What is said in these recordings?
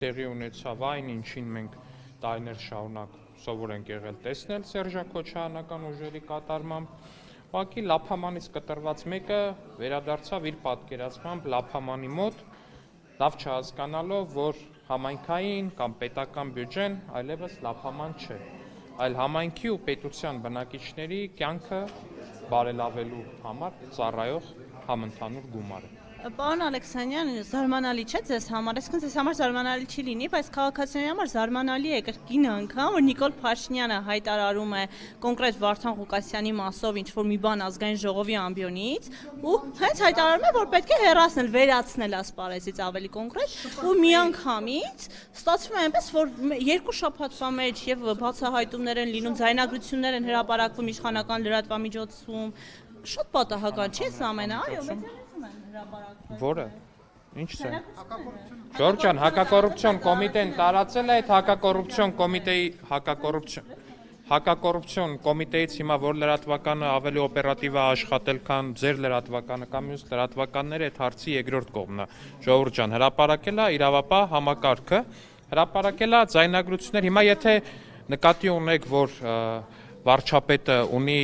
տեղի ունեցավ այն, ինչին մենք տարիներ շարունակ սովոր ենք եղել տեսնել սերժակոչյանական ուժերի կատարմամբ, ուղղակի Լափամանից կտրված մեկը վերադարձավ իր պատկերացմամբ Լափամանի մոտ, լավ չհասկանալով, որ համայնքային կամ պետական բյուջեն այլևս Լափաման չէ, այլ համայնքի ու պետության բնակիչների կյանքը բարելավելու համար ծառայող համընդհանուր գումար է։ Պարոն Ալեքսանյան, զարմանալի չէ ձեզ համար, այսինքն ձեզ համար զարմանալի չի լինի, բայց քաղաքացիների համար զարմանալի է կրկին անգամ, որ Նիկոլ Փաշինյանը հայտարարում է կոնկրետ Վարդան Ղուկասյանի մասով ինչ-որ մի բան ազգային ժողովի ամբիոնից, ու հենց հայտարարում է, որ պետք է հեռացնել, վերացնել ասպարեզից ավելի կոնկրետ, ու միանգամից ստացվում է այնպես, որ երկու շաբաթվա մեջ եւ բացահայտումներ են լինում, ձայնագրություններ են հրապարակվում իշխանական լրատվամիջոցում, շատ պատահական չէ սա ամենը, այո, Որը? Ինչ է? Ժորժ ջան, հակակոռուպցիոն կոմիտեն տարածել է այդ հակակոռուպցիոն կոմիտեի հակակոռուպցիոն կոմիտեից հիմա որ լրատվականը ավելի օպերատիվ է աշխատել, քան ձեր լրատվականը կամ մյուս լրատվականները, այդ հարցի երկրորդ կողմն է։ Ժողովուրդ ջան, հրապարակել է իրավապահ համակարգը, հրապարակել է ձայնագրություններ։ Հիմա եթե նկատի ունեք, որ վարչապետը ունի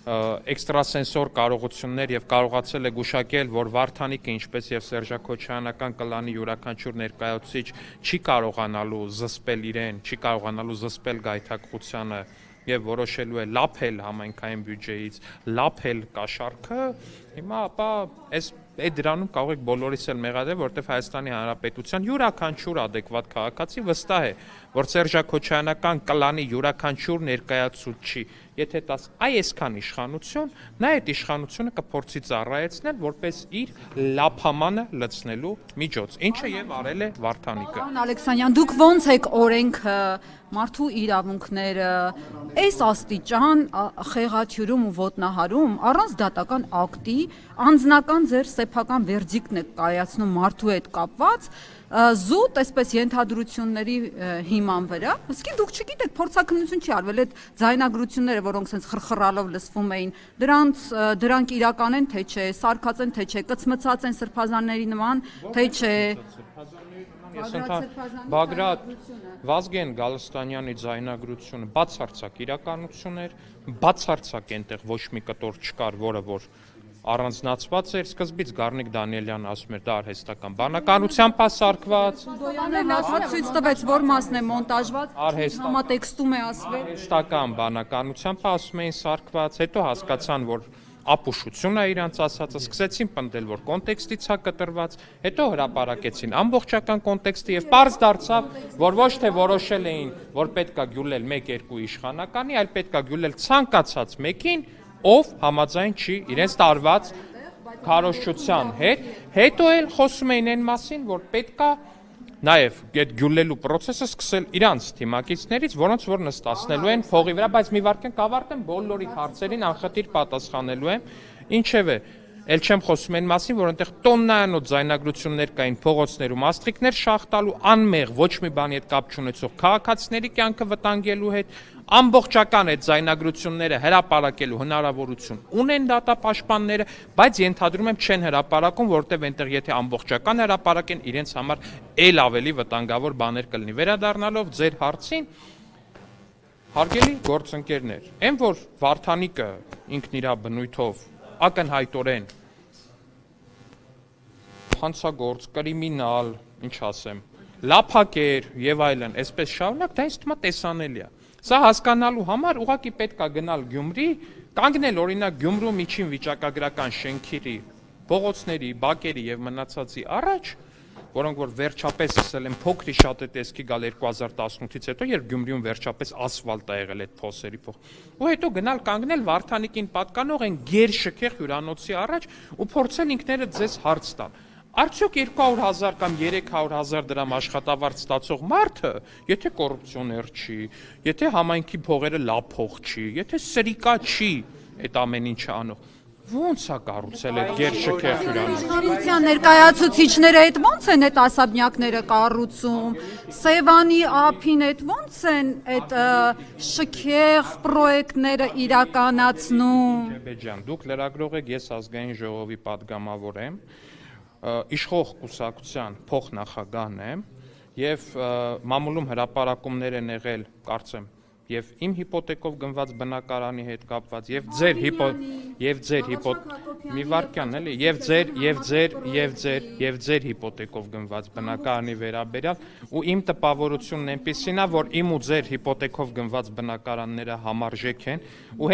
էքստրասենսոր կարողություններ եւ կարողացել է գուշակել, որ Վարդանիկը, ինչպես եւ սերժակոչյանական կլանի յուրաքանչյուր ներկայացուցիչ չի կարողանալու զսպել իրեն, չի կարողանալու զսպել գայթակղությանը եւ որոշելու է լափել համայնքային բյուջեից, լափել կաշառքը, հիմա ապա այս դրանում կարող եք բոլորիս էլ մեղադրել, որտեղ Հայաստանի Հանրապետության յուրաքանչյուր adekvat քաղաքացի վստահ է, որ սերժակոչյանական կլանի յուրաքանչյուր ներկայացուցիչ, եթե տաս այսքան իշխանություն, նա այդ իշխանությունը կփորձի ծառայեցնել որպես իր լափամանը լցնելու միջոց, ինչը եւ արել է Վարդանիկը։ Պարոն Ալեքսանյան, դուք ո՞նց եք օրենքը, մարդու իրավունքները այս աստիճան խեղաթյուրում ու ոտնահարում առանց դատական ակտի, անձնական ձեր սեփական վերդիկտն եք կայացնում մարդու հետ կապված, զուտ այսպես ենթադրությունների հիման վրա, իսկ դուք չգիտեք, փորձաքննություն չի արվել, այդ ձայնագրությունները, որոնք sense խրխռալով լսվում էին, դրանք իրական են թե չէ, սարքած են թե չէ, կծմծած են սրբազանների նման թե չէ։ Բագրատ Վազգեն Գալստանյանի ձայնագրությունը բացարձակ իրականություն էր, բացարձակ այնտեղ ոչ մի կտոր չկար, որը որ առանձնացված էր, սկզբից Գառնիկ Դանիելյանը ասում էր դա արհեստական բանականությամբ է սարքված, ցույց տվեց, որ մասն է մոնտաժված, համատեքստում է ասվել, արհեստական բանականությամբ ասում էին սարքված, հետո հասկացան, որ ապուշություն է իրանց ասածը, սկսեցին պնդել, որ կոնտեքստից է կտրված, հետո հրապարակեցին ամբողջական կոնտեքստը եւ պարզ դարձավ, որ ոչ թե որոշել էին, որ պետք է գյուլել 1-2 իշխանականի, այլ պետք է գյուլել ցանկացած մեկին, ով համաձայն չի իրենց տարված քարոզչության հետ, հետո էլ խոսում էին այն մասին, որ պետք է նաև այդ գյուլելու process-ը սկսել իրանց թիմակիցներից, որոնց որ նստացնելու են փողի վրա, բայց մի վարքեն կավարտեմ բոլորի հարցերին անխտիր պատասխանելու եմ, ինչևէ, ել չեմ խոսում այն մասին, որ այնտեղ տոննայանոց ձայնագրություններ կային փողոցներում աստղիկներ շախտալու, անմեղ ոչ մի բանի հետ կապ չունեցող քաղաքացիների կյանքը վտանգելու հետ, ամբողջական այդ ձայնագրությունները հրապարակելու հնարավորություն ունեն դատապաշտպանները, բայց ենթադրում եմ չեն հրապարակում, որտեղ այնտեղ եթե ամբողջական հրապարակեն, իրենց համար ել ավելի վտանգավոր բաներ կլինի։ Վերադառնալով ձեր հարցին, հարգելի գործընկերներ, այն որ Վարդանիկը ինքն իր բնույթով ակնհայտորեն հանցագործ, կրիմինալ, ինչ ասեմ, լափակեր եւ այլն, այսպես շարունակ, դա ինձ թվում է տեսանելի է։ Սա հասկանալու համար ուղղակի պետք է գնալ Գյումրի, կանգնել օրինակ Գյումրու միջին վիճակագրական շենքերի, փողոցների, բակերի եւ մնացածի առաջ, որոնք որ վերջապես սկսել են փոքրի շատ է տեսքի գալ 2018-ից հետո, երբ Գյումրիում վերջապես ասֆալտ է եղել այդ փոսերի փող։ Ու հետո գնալ կանգնել Վարդանիկին պատկանող այն գերշքեղ հյուրանոցի առաջ ու փորձել ինքներդ ձեզ հարց տալ։ Արդյոք 200,000 կամ 300,000 դրամ աշխատավարձ ստացող մարդը, եթե կոռուպցիոներ չի, եթե համայնքի փողերը լավ փող չի, եթե սրիկա չի այդ ամեն ինչը անող, ո՞նց է կառուցել այդ գերշքեղ հյուրանոցը։ Իշխանության ներկայացուցիչները այդ ո՞նց են այդ ասաբնյակները կառուցում, Սևանի ափին այդ ո՞նց են այդ շքեղ պրոյեկտները իրականացնում։ Ջան, դուք լրագրող եք, ես ազգային ժողովի падգամավոր եմ, իշխող կուսակցության փոխնախագահն եմ եւ մամուլում հրապարակումներ են եղել, կարծեմ, եւ իմ հիպոթեկով գնված բնակարանի հետ կապված եւ ձեր մի վարքյան էլի եւ ձեր հիպոթեկով գնված բնակարանի վերաբերյալ ու իմ տպավորությունն այնպեսին է որ իմ ու ձեր հիպոթեկով գնված բնակարանները համարժեք են ու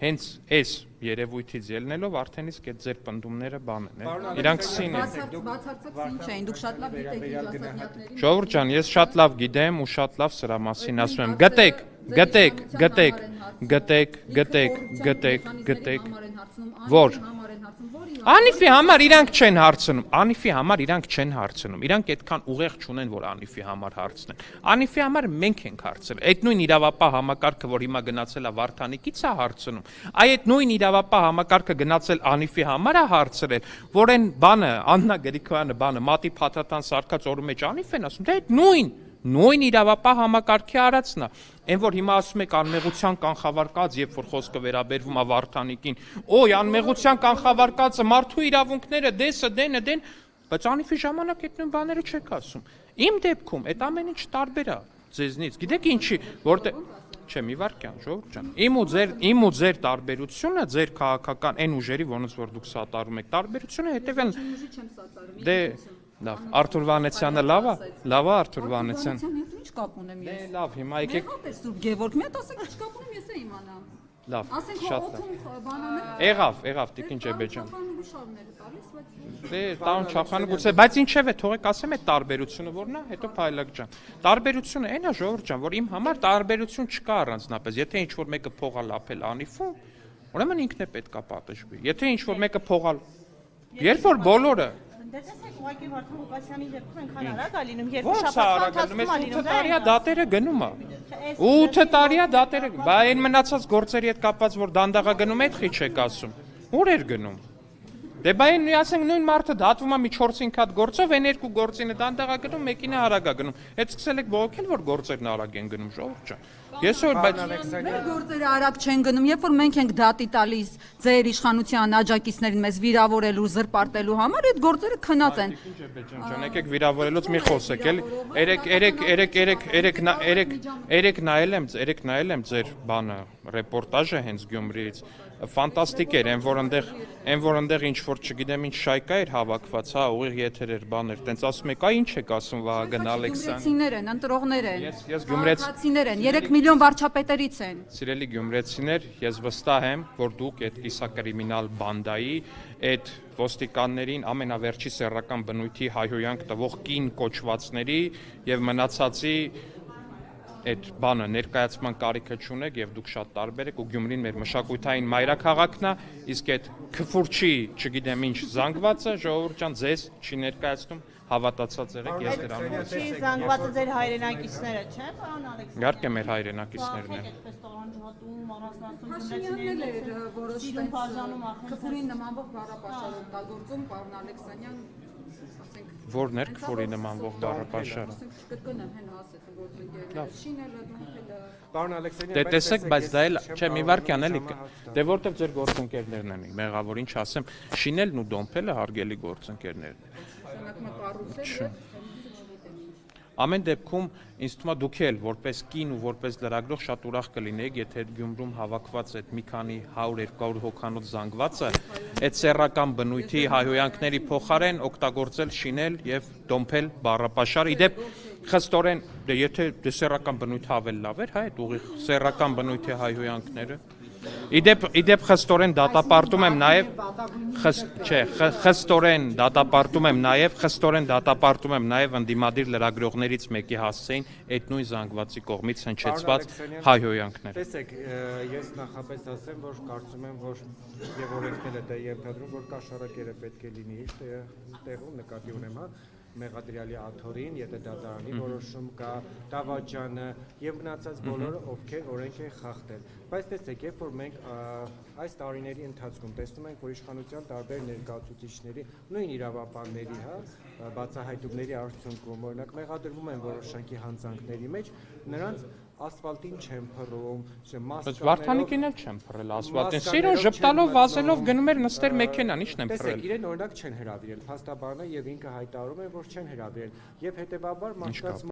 հենց այս երևույթից ելնելով արդեն իսկ այդ ձեր պնդումները բան են իրանք սին են բացարձակ ինչ էին դուք շատ լավ գիտեք իր ասացյալներին Ժողովուրդ ջան ես շատ լավ գիտեմ ու շատ լավ սրա մասին ասում եմ գտեք որ Անիֆի համար իրանք չեն հարցնում իրանք այդքան ուղեղ չունեն որ Անիֆի համար հարցնեն Անիֆի համար մենք ենք հարցրել այդ նույն իրավապահ համակարգը որ հիմա գնացել է Վարդանիկից է հարցնում այդ նույն իրավապահ համակարգը գնացել Անիֆի համար է հարցրել որ այն բանը Աննա Գրիգորյանը բանը մատի փաթաթան սարքած օրը մեջ Անիֆ են ասում դե այդ նույն իրավապահ համակարգի արածն է այն որ հիմա ասում եք անմեղության կանխավարկած երբ որ խոսքը վերաբերվում է Վարդանիկին օй անմեղության կանխավարկածը մարդու իրավունքները դեն բայց Անիֆի ժամանակ այդ նույն բաները չեք ասում իմ դեպքում այդ ամեն ինչ տարբեր է ձեզնից գիտեք ինչի որտե Չէ, մի վարքյան, ժողովուրդ ջան։ Իմ ու ձեր տարբերությունը, ձեր քաղաքական այն ուժերի, որոնց որ դուք սատարում եք, տարբերությունը հետևեն Դե լավ, Արթուր Վանեցյանը լավ է Արթուր Վանեցյան։ Ինչ կապ ունեմ ես։ Դե լավ, հիմա եկեք։ Սուրբ Գևորգ, մի հատ ասեք, ինչ կապ ունեմ ես իմանամ։ Լավ, Ասենք շատ օթում բանաներ։ Եղավ, տիկին Ջեբեջան։ Շարները տալիս, բայց Դե տան չափանը գուցե, բայց ինչև է, թողեք ասեմ այդ տարբերությունը որն է, հետո Փայլակ ջան։ Տարբերությունը այն է ժողովուրդ ջան, որ իմ համար տարբերություն չկա առանձնապես։ Եթե ինչ որ մեկը փողա լափել Անիֆում, ուրեմն ինքն է պետքա պատժվի։ Եթե ինչ որ մեկը փողա երբ որ բոլորը Դե տեսեք, ուղղակի Վարդան Ղուկասյանի դեպքում այնքան արագ է լինում, երկու Ոնց շաբաթ արագ է լինում, 8 ընթացքում տարիա դատերը գնում է։ 8 տարիա դատերը, բա այն մնացած գործերի հետ կապված որ դանդաղա գնում այդ խիչ եք ասում։ Ուր էր գնում։ Դե բա այն ասենք նույն մարդը դատվում է մի 4-5 հատ գործով, այն երկու գործինը դանդաղա գնում, մեկինը արագ է գնում։ Այդ սկսել եք բողոքել որ գործերն արագ են գնում, ժողովուրդ ջան։ Ես որ բայց մեր գործերը արագ չեն գնում, երբ որ մենք ենք դատի տալիս ձեր իշխանության աջակիցներին մեզ վիրավորելու, զրպարտելու համար, այդ գործերը քնած են։ Ջան, եկեք վիրավորելուց մի խոսեք, էլի։ Երեք նայել եմ ձեր բանը, ռեպորտաժը հենց Գյումրիից։ Ֆանտաստիկ էր, այն որ այնտեղ ինչ որ չգիտեմ ինչ շայկա էր հավաքված, հա, ուղիղ եթեր էր, բաներ, տենց ասում եք, այ ինչ եք ասում Վահագն Ալեքսյան։ Գյումրեցիներ են, ընտրողներ են։ Ես գյումրեցիներ են, 3 միլիոն վարչապետերից են։ Սիրելի գյումրեցիներ, ես վստահ եմ, որ դուք այդ կիսակրիմինալ բանդայի, այդ ոստիկաններին ամենավերջի սեռական բնույթի հայհոյանք տվող կին կոչվածների եւ մնացածի այդ բանը ներկայացման կարիքը չունեք եւ դուք շատ տարբեր եք ու Գյումրին մեր մշակութային մայրաքաղաքն է, իսկ այդ քֆուրչի, չգիտեմ ինչ զանգվածը ժողովուրդ ջան ձեզ չի ներկայացնում, հավատացած եղեք, ես դրանով եմ։ Չի զանգվածը ձեր հայրենակիցները չեն, պարոն Ալեքսյան։ Իհարկե մեր հայրենակիցներն են։ Այդպես տորանջատում, առանձնացում Փաշինյանն էր որոշ Սիրուն բաժանում ախր։ քֆուրին նմանվող բառապաշար օգտագործում, պարոն Ալեքսանյան, ասենք Որն էր քֆուրի նմանվող բառապաշարը։ կրկնեմ հեն ասեց գործընկերները, շիները, դոմփելը։ Պարոն Ալեքսանյան, Դե տեսեք, բայց դա էլ չէ, մի վարքյան էլի։ Դե որտեվ ձեր գործընկերներն են, մեղավոր ինչ ասեմ, շինելն ու դոմփելը հարգելի գործընկերներն են։ Շանակմա կառուցել Ամեն դեպքում ինձ թվում է դուք էլ որպես կին ու որպես լրագրող շատ ուրախ կլինեիք, եթե այդ Գյումրում հավաքված այդ մի քանի 100-200 հոգանոց զանգվածը այդ սեռական բնույթի հայհոյանքների փոխարեն օգտագործել, շինել եւ դոմփել բառապաշար։ Իդեպ խստորեն, դե եթե սեռական բնույթը ավելի լավ էր, հա, այդ ուղիղ սեռական բնույթի հայհոյանքները Իդեպ խստորեն դատապարտում եմ նաև խստորեն դատապարտում եմ նաև ընդդիմադիր լրագրողներից մեկի հասցեին այդ նույն զանգվածի կողմից հնչեցված հայհոյանքներ։ Տեսեք, ես նախապես ասեմ, որ կարծում եմ, որ եւ օրենքները դա ենթադրում, որ կաշառակերը պետք է լինի իր տեղում նկատի ունեմ, հա մեղադրյալի աթորին, եթե դատարանի որոշում կա, դավաճանը եւ մնացած բոլորը, ովքեր օրենք են խախտել։ Բայց տեսեք, երբ որ մենք այս տարիների ընթացքում տեսնում ենք, որ իշխանության տարբեր ներկայացուցիչների, նույն իրավապահների, հա, բացահայտումների արդյունքում, օրինակ մեղադրվում են որոշակի հանցանքների մեջ, նրանց ասֆալտին չեն փռում, Բայց Վարդանիկին էլ չեն փռել ասֆալտին։ Սիրուն ժպտալով, վազելով գնում էր նստեր մեքենան, ի՞նչն են փռել։ Տեսեք, իրեն օրինակ չեն հրավիրել, փաստաբանը եւ ինքը հայտարարում է, որ չեն հրավիրել եւ հետեւաբար մարդկանց